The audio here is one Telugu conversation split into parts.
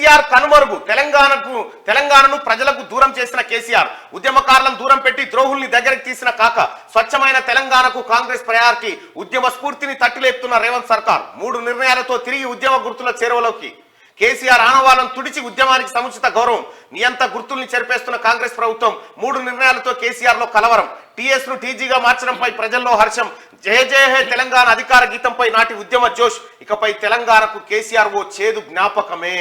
కేసీఆర్ కనుమరుగు. తెలంగాణను ప్రజలకు దూరం చేసిన కేసీఆర్, ఉద్యమకారులను దూరం పెట్టి ద్రోహుల్ని దగ్గరికి తీసిన కాక, స్వచ్ఛమైన తెలంగాణకు కాంగ్రెస్ ప్రయారిటీ, ఉద్యమ స్ఫూర్తిని తట్టిలేపుతున్న రేవంత్ సర్కార్, 3 నిర్ణయాలతో తిరిగి ఉద్యమ గుర్తుల చేరువలోకి. కేసీఆర్ ఆనవాలను తుడిచి ఉద్యమానికి సముచిత గౌరవం, నియంత గుర్తుల్ని చెరిపేస్తున్న కాంగ్రెస్ ప్రభుత్వం, 3 నిర్ణయాలతో కేసీఆర్ లో కలవరం, టీఎస్ ను టీజీగా మార్చడంపై ప్రజల్లో హర్షం, జయ జయ హే తెలంగాణ అధికార గీతంపై నాటి ఉద్యమ జోష్. ఇకపై తెలంగాణకు కేసీఆర్ ఓ చేదు జ్ఞాపకమే.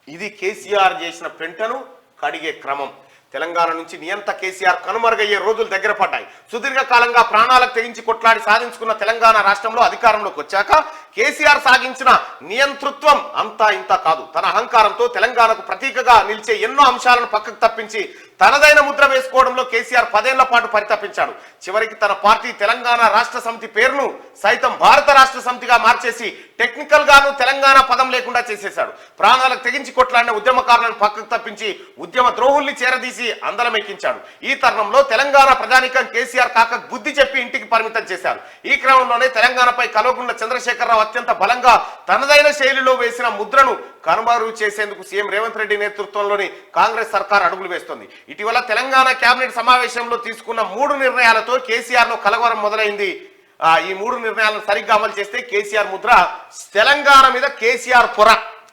ఇది కేసీఆర్ చేసిన పెంటను కడిగే క్రమం. తెలంగాణ నుంచి నియంత కేసీఆర్ కనుమరుగయ్యే రోజులు దగ్గర పడ్డాయి. సుదీర్ఘకాలంగా ప్రాణాలకు తెగించి కొట్లాడి సాధించుకున్న తెలంగాణ రాష్ట్రంలో అధికారంలోకి వచ్చాక కేసీఆర్ సాగించిన నియంతృత్వం అంతా ఇంత కాదు. తన అహంకారంతో తెలంగాణకు ప్రతీకగా నిలిచే ఎన్నో అంశాలను పక్కకు తప్పించి తనదైన ముద్ర వేసుకోవడంలో కేసీఆర్ 10 ఏళ్ల పాటు పరితపించాడు. చివరికి తన పార్టీ తెలంగాణ రాష్ట్ర సమితి పేరును సైతం భారత రాష్ట్ర సమితిగా మార్చేసి టెక్నికల్ గాను తెలంగాణ పదం లేకుండా చేసేశాడు. ప్రాణాలకు తెగించి కొట్లాడిన ఉద్యమకారులను పక్కకు తప్పించి ఉద్యమ ద్రోహుల్ని చేరదీసి అందలమెక్కించాడు. ఈ తరుణంలో తెలంగాణ ప్రజానీకం కేసీఆర్ కాక బుద్ధి చెప్పి ఇంటికి పరిమితం చేశారు. ఈ క్రమంలోనే తెలంగాణపై కల్వకుంట్ల చంద్రశేఖరరావు అత్యంత బలంగా తనదైన శైలిలో వేసిన ముద్రను కనుమరుగు చేసేందుకు సీఎం రేవంత్ రెడ్డి నేతృత్వంలోని కాంగ్రెస్ సర్కార్ అడుగులు వేస్తోంది. ఇటీవల తెలంగాణ కేబినెట్ సమావేశంలో తీసుకున్న 3 నిర్ణయాలతో కేసీఆర్ లో కలవరం మొదలైంది. ఈ 3 నిర్ణయాలను సరిగ్గా అమలు చేస్తే కేసీఆర్ ముద్ర తెలంగాణ మీద కేసీఆర్ పొర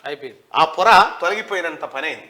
అయిపోయింది. ఆ పొర తొలగిపోయినంత పనైంది.